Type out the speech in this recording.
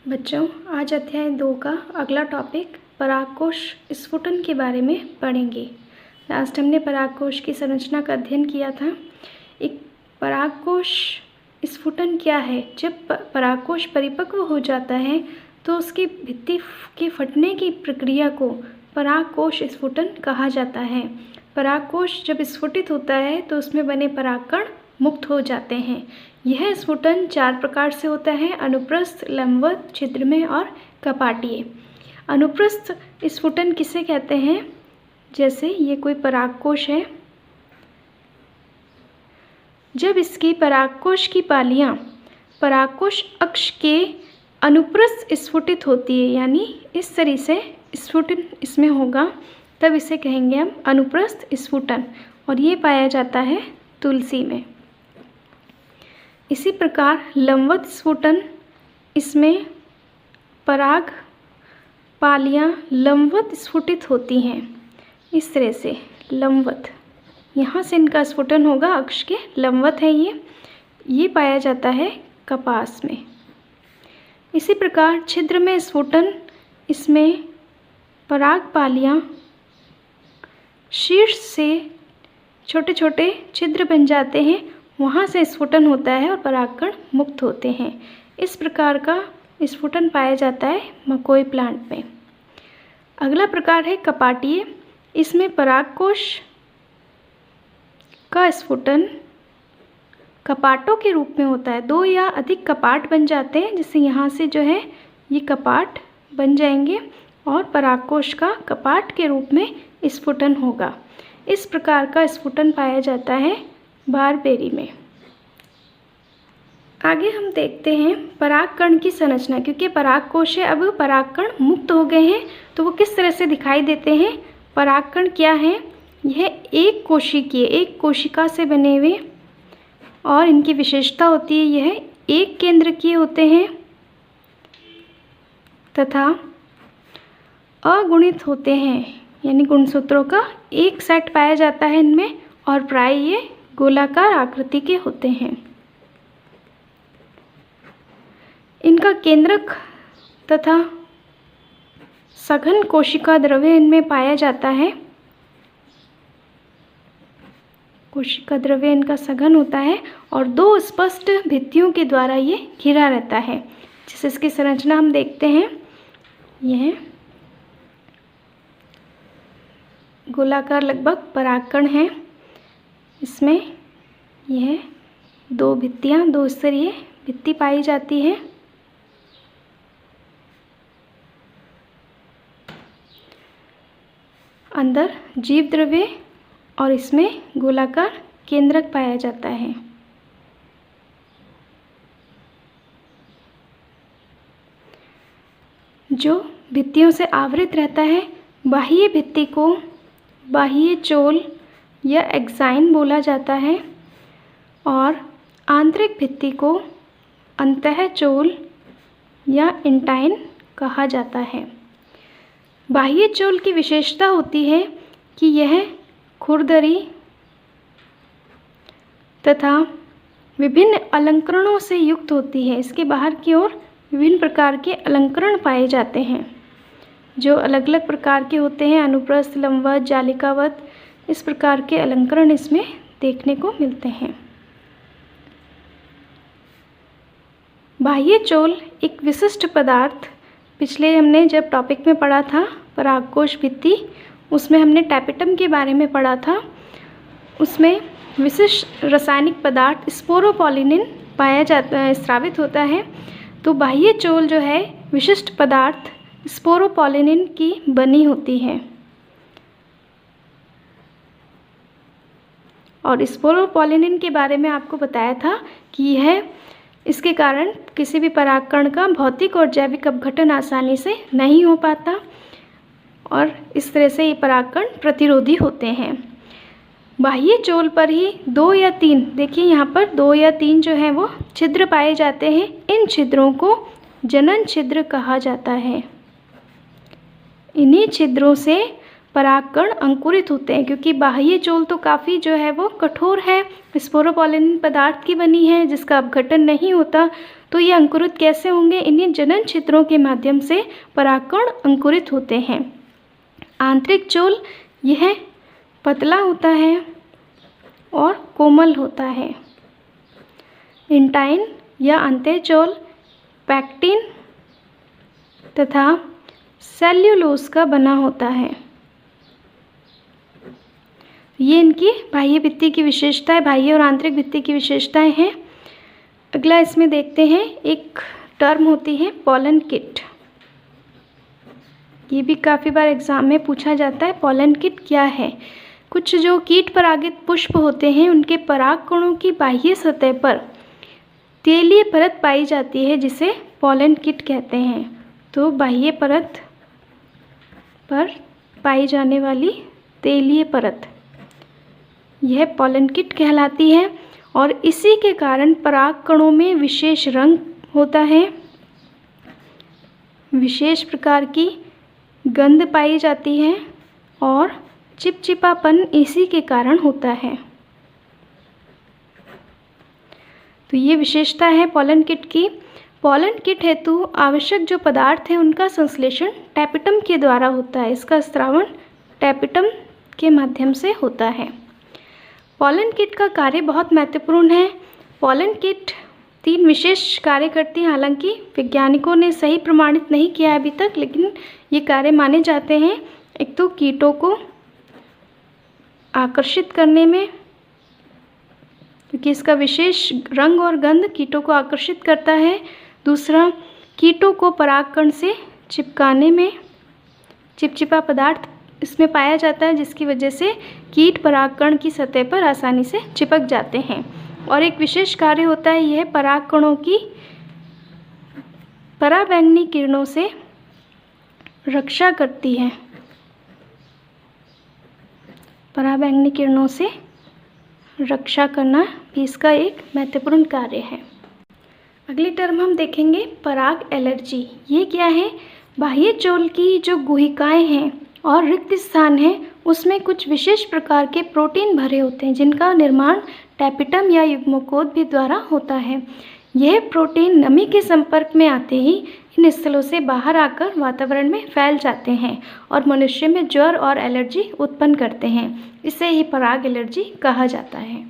बच्चों, आज अध्याय 2 का अगला टॉपिक परागकोश स्फुटन के बारे में पढ़ेंगे। लास्ट हमने परागकोश की संरचना का अध्ययन किया था। एक परागकोश स्फुटन क्या है? जब परागकोश परिपक्व हो जाता है तो उसकी भित्ति के फटने की प्रक्रिया को परागकोश स्फुटन कहा जाता है। परागकोश जब स्फुटित होता है तो उसमें बने परागकण मुक्त हो जाते हैं। यह स्फुटन 4 प्रकार से होता है: अनुप्रस्थ, लंबवत, छिद्रमय और कपाटीय। अनुप्रस्थ स्फुटन किसे कहते हैं? जैसे ये कोई परागकोश है, जब इसकी परागकोश की पालियां परागकोश अक्ष के अनुप्रस्थ स्फुटित होती है, यानी इस तरह से स्फुटन इसमें होगा, तब इसे कहेंगे हम अनुप्रस्थ स्फुटन। और ये पाया जाता है तुलसी में। इसी प्रकार लंबवत स्फुटन, इसमें पराग पालियां लंबवत स्फुटित होती हैं, इस तरह से लंबवत, यहाँ से इनका स्फुटन होगा, अक्ष के लंबवत है ये पाया जाता है कपास में। इसी प्रकार छिद्रमय स्फुटन, इसमें पराग पालियां शीर्ष से छोटे छोटे छिद्र बन जाते हैं, वहाँ से स्फुटन होता है और परागकण मुक्त होते हैं। इस प्रकार का स्फुटन पाया जाता है मकोई प्लांट में। अगला प्रकार है कपाटीय। इसमें परागकोश का स्फुटन कपाटों के रूप में होता है। 2 या अधिक कपाट बन जाते हैं, जिससे यहाँ से जो है ये कपाट बन जाएंगे और परागकोश का कपाट के रूप में स्फुटन होगा। इस प्रकार का स्फुटन पाया जाता है बारबेरी में। आगे हम देखते हैं परागकण की संरचना। क्योंकि परागकोश है, अब परागकण मुक्त हो गए हैं, तो वो किस तरह से दिखाई देते हैं? परागकण क्या है? यह एक कोशिका से बने हुए, और इनकी विशेषता होती है यह एक केंद्रकीय होते हैं तथा अगुणित होते हैं, यानी गुणसूत्रों का एक सेट पाया जाता है इनमें, और प्राय ये गोलाकार आकृति के होते हैं। इनका केंद्रक तथा सघन कोशिका द्रव्य इनमें पाया जाता है। कोशिका द्रव्य इनका सघन होता है और 2 स्पष्ट भित्तियों के द्वारा ये घिरा रहता है। जिस इसकी संरचना हम देखते हैं, यह गोलाकार लगभग परागकण है। इसमें यह 2 भित्तियाँ, 2 स्तरीय भित्ति पाई जाती है। अंदर जीव द्रव्य और इसमें गोलाकार केंद्रक पाया जाता है। जो भित्तियों से आवृत रहता है, बाह्य भित्ति को बाह्य चोल या एक्साइन बोला जाता है, और आंतरिक भित्ति को अंतःचोल या इंटाइन कहा जाता है। बाह्य चोल की विशेषता होती है कि यह खुरदरी तथा विभिन्न अलंकरणों से युक्त होती है। इसके बाहर की ओर विभिन्न प्रकार के अलंकरण पाए जाते हैं, जो अलग अलग प्रकार के होते हैं, अनुप्रस्थ, लंबवत, जालिकावत, इस प्रकार के अलंकरण इसमें देखने को मिलते हैं। बाह्य चोल एक विशिष्ट पदार्थ, पिछले हमने जब टॉपिक में पढ़ा था परागकोश भित्ति, उसमें हमने टैपेटम के बारे में पढ़ा था। उसमें विशिष्ट रासायनिक पदार्थ स्पोरोपोलिनिन पाया जाता, स्रावित होता है। तो बाह्य चोल जो है विशिष्ट पदार्थ स्पोरोपोलिनिन की बनी होती है, और स्पोरोपोलिनिन के बारे में आपको बताया था कि यह इसके कारण किसी भी परागकण का भौतिक और जैविक अपघटन आसानी से नहीं हो पाता, और इस तरह से ये परागकण प्रतिरोधी होते हैं। बाह्य चोल पर ही 2 या 3, देखिए यहाँ पर 2 या 3 जो हैं वो छिद्र पाए जाते हैं। इन छिद्रों को जनन छिद्र कहा जाता है। इन्हीं छिद्रों से परागकण अंकुरित होते हैं, क्योंकि बाह्य चोल तो काफ़ी जो है वो कठोर है, स्पोरोपोलिनिन पदार्थ की बनी है, जिसका अपघटन नहीं होता, तो ये अंकुरित कैसे होंगे? इन्हीं जनन छिद्रों के माध्यम से परागकण अंकुरित होते हैं। आंतरिक चोल यह पतला होता है और कोमल होता है। इंटाइन या अंतःचोल पैक्टिन तथा सेल्यूलोज का बना होता है। ये इनकी बाह्य भित्ति की विशेषताएं, बाह्य और आंतरिक भित्ति की विशेषताएं हैं। अगला इसमें देखते हैं, एक टर्म होती है पॉलन किट। ये भी काफ़ी बार एग्जाम में पूछा जाता है, पॉलन किट क्या है? कुछ जो कीट परागित पुष्प होते हैं उनके परागकणों की बाह्य सतह पर तेलीय परत पाई जाती है जिसे पॉलन किट कहते हैं। तो बाह्य परत पर पाई जाने वाली तेलीय परत यह पॉलन किट कहलाती है और इसी के कारण परागकणों में विशेष रंग होता है, विशेष प्रकार की गंध पाई जाती है और चिपचिपापन इसी के कारण होता है। तो ये विशेषता है पॉलन किट की। पॉलन किट हेतु आवश्यक जो पदार्थ है उनका संश्लेषण टैपिटम के द्वारा होता है। इसका स्रावण टैपिटम के माध्यम से होता है। पॉलन किट का कार्य बहुत महत्वपूर्ण है। पॉलन किट 3 विशेष कार्य करती हैं, हालांकि वैज्ञानिकों ने सही प्रमाणित नहीं किया है अभी तक, लेकिन ये कार्य माने जाते हैं। एक तो कीटों को आकर्षित करने में, क्योंकि इसका विशेष रंग और गंध कीटों को आकर्षित करता है। दूसरा, कीटों को परागकण से चिपकाने में, चिपचिपा पदार्थ इसमें पाया जाता है जिसकी वजह से कीट परागकण की सतह पर आसानी से चिपक जाते हैं। और एक विशेष कार्य होता है, यह परागकणों की पराबैंगनी किरणों से रक्षा करती है। पराबैंगनी किरणों से रक्षा करना भी इसका एक महत्वपूर्ण कार्य है। अगली टर्म हम देखेंगे पराग एलर्जी। ये क्या है? बाह्य चोल की जो गुहिकाएं हैं और रिक्त स्थान है उसमें कुछ विशेष प्रकार के प्रोटीन भरे होते हैं जिनका निर्माण टैपिटम या युग्मकोद द्वारा होता है। यह प्रोटीन नमी के संपर्क में आते ही इन स्थलों से बाहर आकर वातावरण में फैल जाते हैं और मनुष्य में ज्वर और एलर्जी उत्पन्न करते हैं। इसे ही पराग एलर्जी कहा जाता है।